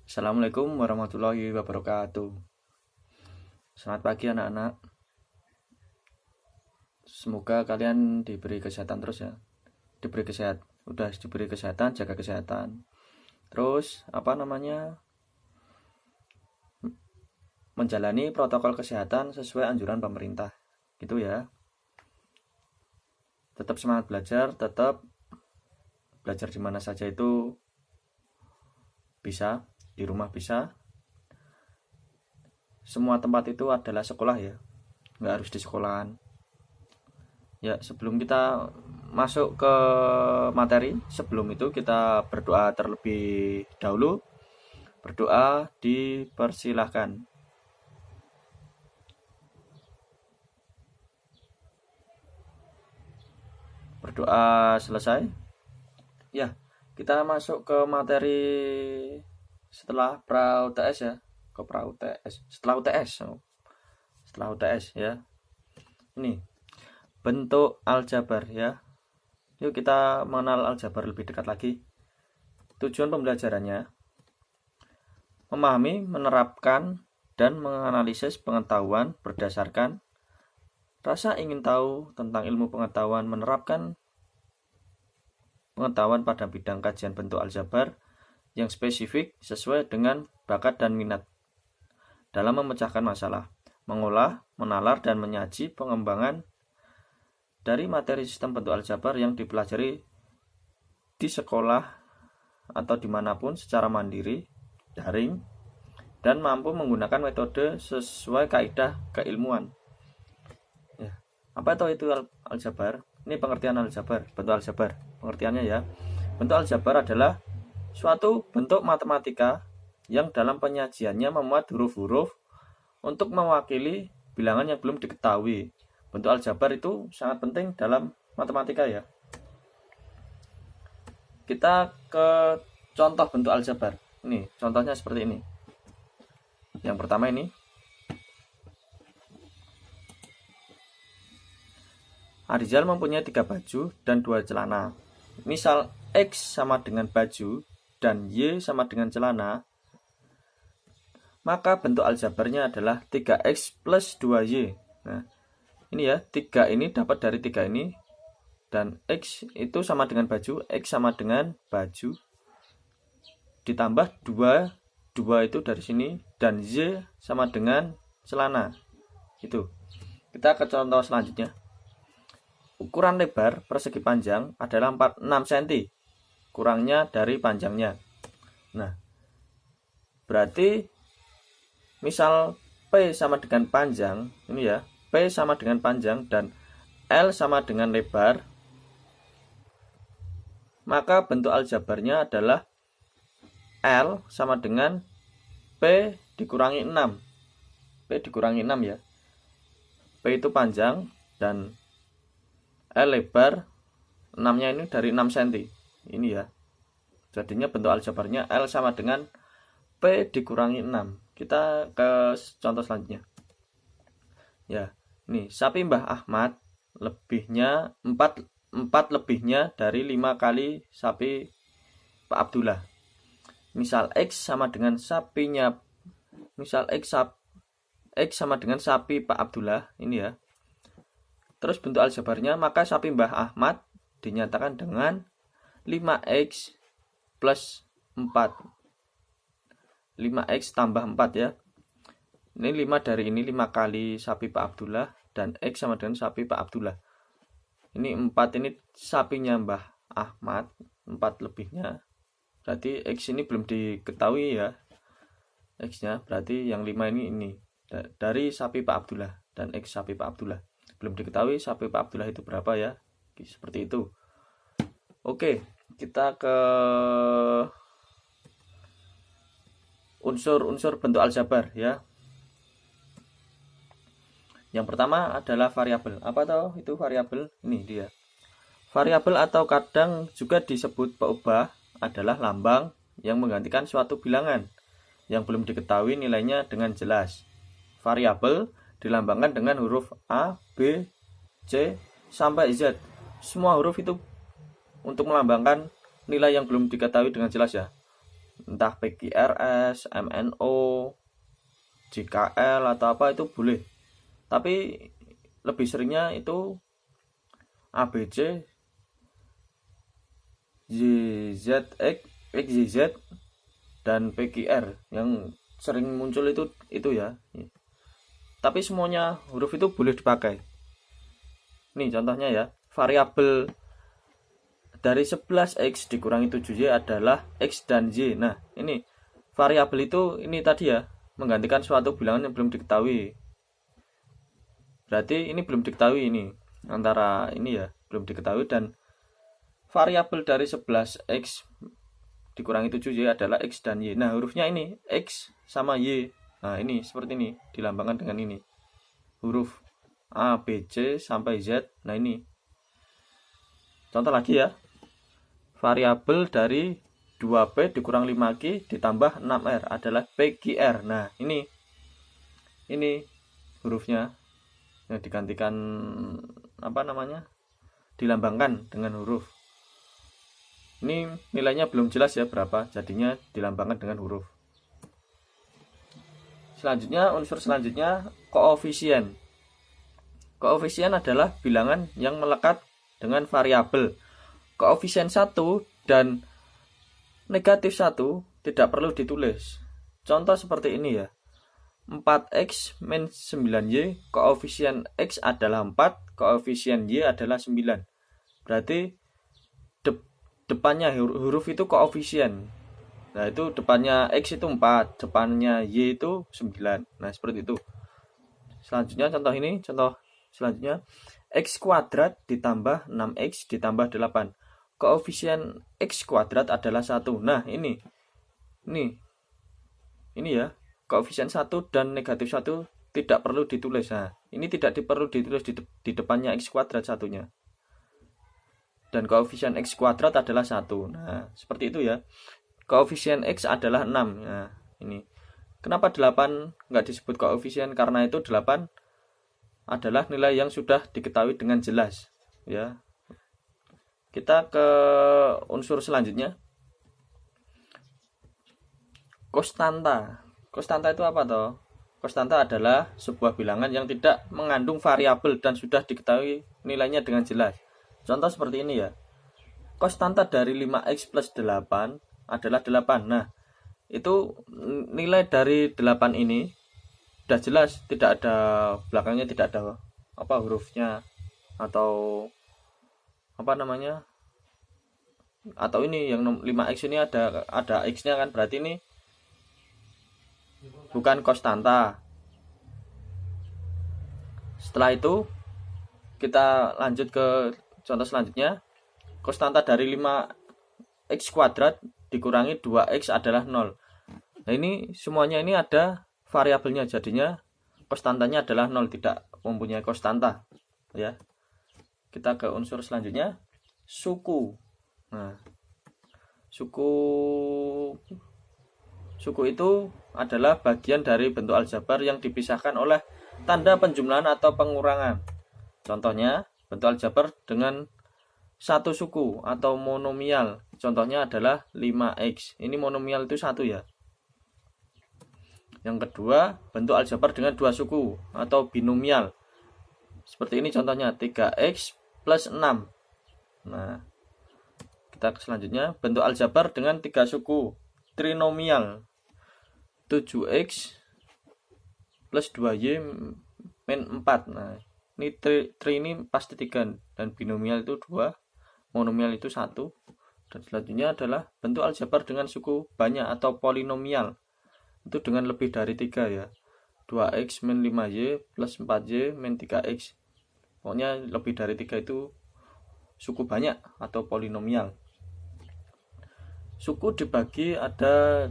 Assalamualaikum warahmatullahi wabarakatuh. Selamat pagi anak-anak. Semoga kalian diberi kesehatan terus ya. Diberi kesehatan, jaga kesehatan. Terus menjalani protokol kesehatan sesuai anjuran pemerintah. Gitu ya. Tetap semangat belajar, tetap belajar di mana saja itu bisa, di rumah bisa. Semua tempat itu adalah sekolah ya, nggak harus di sekolahan. Ya, sebelum kita masuk ke materi, sebelum itu kita berdoa terlebih dahulu. Berdoa dipersilahkan. Berdoa selesai. Ya, kita masuk ke materi setelah pra UTS ya, ke pra UTS. Setelah UTS ya. Ini bentuk aljabar ya. Yuk kita mengenal aljabar lebih dekat lagi. Tujuan pembelajarannya memahami, menerapkan, dan menganalisis pengetahuan berdasarkan rasa ingin tahu tentang ilmu pengetahuan, menerapkan pengetahuan pada bidang kajian bentuk aljabar yang spesifik sesuai dengan bakat dan minat dalam memecahkan masalah, mengolah, menalar, dan menyaji pengembangan dari materi sistem bentuk aljabar yang dipelajari di sekolah atau dimanapun secara mandiri, daring, dan mampu menggunakan metode sesuai kaidah keilmuan. Ya, apa itu aljabar? Ini pengertian aljabar, bentuk aljabar. Pengertiannya ya, bentuk aljabar adalah suatu bentuk matematika yang dalam penyajiannya memuat huruf-huruf untuk mewakili bilangan yang belum diketahui. Bentuk aljabar itu sangat penting dalam matematika ya. Kita ke contoh bentuk aljabar. Ini contohnya seperti ini. Yang pertama ini. Arizal mempunyai 3 baju dan 2 celana. Misal X sama dengan baju dan Y sama dengan celana, maka bentuk aljabarnya adalah 3X plus 2Y. Nah, ini ya, 3 ini dapat dari 3 ini, dan X itu sama dengan baju, X sama dengan baju, ditambah 2 itu dari sini, dan Y sama dengan celana. Itu. Kita ke contoh selanjutnya. Ukuran lebar persegi panjang adalah 6 cm, kurangnya dari panjangnya. Nah, berarti misal P sama dengan panjang, ini ya, P sama dengan panjang dan L sama dengan lebar, maka bentuk aljabarnya adalah L sama dengan P dikurangi 6. P dikurangi 6 ya. P itu panjang dan L lebar, 6-nya ini dari 6 cm. Ini ya. Jadinya bentuk aljabarnya L sama dengan P dikurangi 6. Kita ke contoh selanjutnya. Ya, nih sapi Mbah Ahmad lebihnya 4 lebihnya dari 5 kali sapi Pak Abdullah. Misal X sama dengan sapinya, misal X sama dengan sapi Pak Abdullah, ini ya. Terus bentuk aljabarnya, maka sapi Mbah Ahmad dinyatakan dengan 5X plus 4. 5X tambah 4 ya. Ini 5 dari ini 5 kali sapi Pak Abdullah, dan X sama dengan sapi Pak Abdullah. Ini 4 ini sapinya Mbah Ahmad, 4 lebihnya. Berarti X ini belum diketahui ya. X-nya berarti yang 5 ini dari sapi Pak Abdullah, dan X sapi Pak Abdullah. Belum diketahui sapi Pak Abdullah itu berapa ya. Seperti itu. Oke, kita ke unsur-unsur bentuk aljabar ya. Yang pertama adalah variabel. Apa tahu itu variabel? Ini dia. Variabel atau kadang juga disebut peubah adalah lambang yang menggantikan suatu bilangan yang belum diketahui nilainya dengan jelas. Variabel dilambangkan dengan huruf A, B, C, sampai Z. Semua huruf itu untuk melambangkan nilai yang belum diketahui dengan jelas ya. entah PQRS, MNO, JKL atau apa itu boleh. Tapi lebih seringnya itu ABC, YZX, XYZ dan PQR yang sering muncul itu ya. Tapi semuanya huruf itu boleh dipakai. Nih contohnya ya, variabel dari 11x dikurangi 7y adalah x dan y. Nah, ini variabel itu ini tadi ya, menggantikan suatu bilangan yang belum diketahui. Berarti ini belum diketahui ini. Antara ini ya, belum diketahui, dan variabel dari 11x dikurangi 7y adalah x dan y. Nah, hurufnya ini x sama y. Nah, ini seperti ini, dilambangkan dengan ini. Huruf A, B, C sampai Z. Nah, ini. Contoh lagi ya. Variabel dari 2P dikurang 5Q ditambah 6R adalah PQR. Nah, ini hurufnya yang digantikan apa namanya? Dilambangkan dengan huruf. Ini nilainya belum jelas ya berapa, jadinya dilambangkan dengan huruf. Selanjutnya, unsur selanjutnya koefisien. Koefisien adalah bilangan yang melekat dengan variabel. Koefisien 1 dan negatif 1 tidak perlu ditulis. Contoh seperti ini ya. 4x min 9y, koefisien x adalah 4, koefisien y adalah 9. Berarti depannya huruf itu koefisien. Nah, itu depannya x itu 4, depannya y itu 9. Nah, seperti itu. Selanjutnya contoh selanjutnya x kuadrat ditambah 6x ditambah 8. Koefisien x kuadrat adalah 1. Nah, ini ya, koefisien 1 dan negatif 1 tidak perlu ditulis. Nah, ini tidak perlu ditulis di depannya x kuadrat satunya. Dan koefisien x kuadrat adalah 1. Nah, seperti itu ya. Koefisien x adalah 6. Nah, ini. Kenapa 8 nggak disebut koefisien? Karena itu 8 adalah nilai yang sudah diketahui dengan jelas. Ya. Kita ke unsur selanjutnya. Konstanta. Konstanta itu apa toh? Konstanta adalah sebuah bilangan yang tidak mengandung variabel dan sudah diketahui nilainya dengan jelas. Contoh seperti ini ya. Konstanta dari 5x plus 8 adalah 8. Nah, itu nilai dari 8 ini sudah jelas, tidak ada belakangnya, tidak ada apa hurufnya atau apa namanya, atau ini yang 5x ini ada x-nya kan, berarti ini bukan konstanta. Setelah itu kita lanjut ke contoh selanjutnya. Konstanta dari 5x kuadrat dikurangi 2x adalah 0. Nah, ini semuanya ini ada variabelnya, jadinya konstantanya adalah 0, tidak mempunyai konstanta ya. Kita ke unsur selanjutnya, suku. Nah, suku itu adalah bagian dari bentuk aljabar yang dipisahkan oleh tanda penjumlahan atau pengurangan. Contohnya, bentuk aljabar dengan satu suku atau monomial. Contohnya adalah 5x. Ini monomial itu 1 ya. Yang kedua, bentuk aljabar dengan dua suku atau binomial. Seperti ini contohnya, 3x plus 6. Nah, kita ke selanjutnya, bentuk aljabar dengan 3 suku, trinomial. 7x plus 2y min 4. Nah, ini tri ini pasti 3 dan binomial itu 2, monomial itu 1. Dan selanjutnya adalah bentuk aljabar dengan suku banyak atau polinomial. Itu dengan lebih dari 3 ya. 2x min 5y plus 4y min 3x. Pokoknya lebih dari 3 itu suku banyak atau polinomial. Suku dibagi ada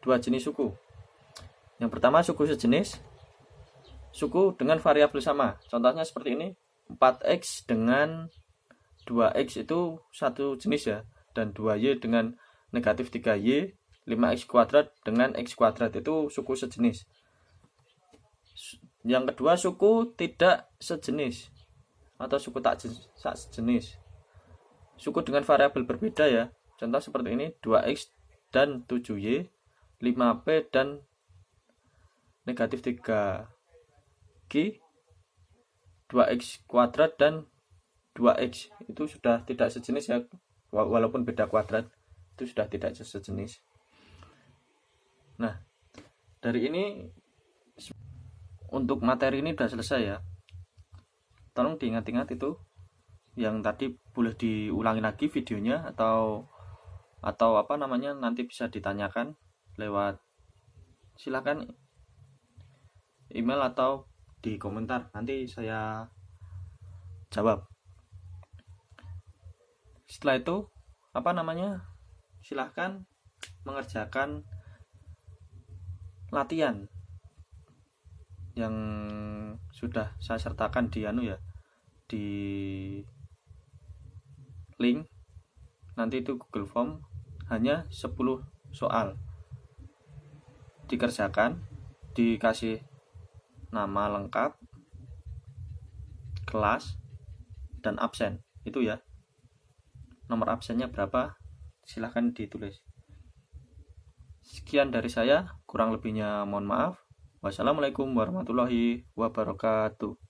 2 jenis suku. Yang pertama suku sejenis, suku dengan variabel sama. Contohnya seperti ini, 4x dengan 2x itu satu jenis ya, dan 2y dengan negatif 3y, 5x kuadrat dengan x kuadrat itu suku sejenis. Yang kedua suku tidak sejenis atau suku tak sejenis. Suku dengan variabel berbeda ya. Contoh seperti ini, 2x dan 7Y, 5P dan negatif 3Q, 2X kuadrat dan 2X. Itu sudah tidak sejenis ya, walaupun beda kuadrat, itu sudah tidak sejenis. Nah, dari ini untuk materi ini sudah selesai ya. Tolong diingat-ingat itu. Yang tadi boleh diulangi lagi videonya, atau nanti bisa ditanyakan lewat, silakan email atau di komentar, nanti saya jawab. Setelah itu silahkan mengerjakan latihan yang sudah saya sertakan di di link nanti itu Google Form, hanya 10 soal. Dikerjakan, dikasih nama lengkap, kelas, dan absen. Itu ya. Nomor absennya berapa? Silahkan ditulis. Sekian dari saya, kurang lebihnya mohon maaf. Wassalamualaikum warahmatullahi wabarakatuh.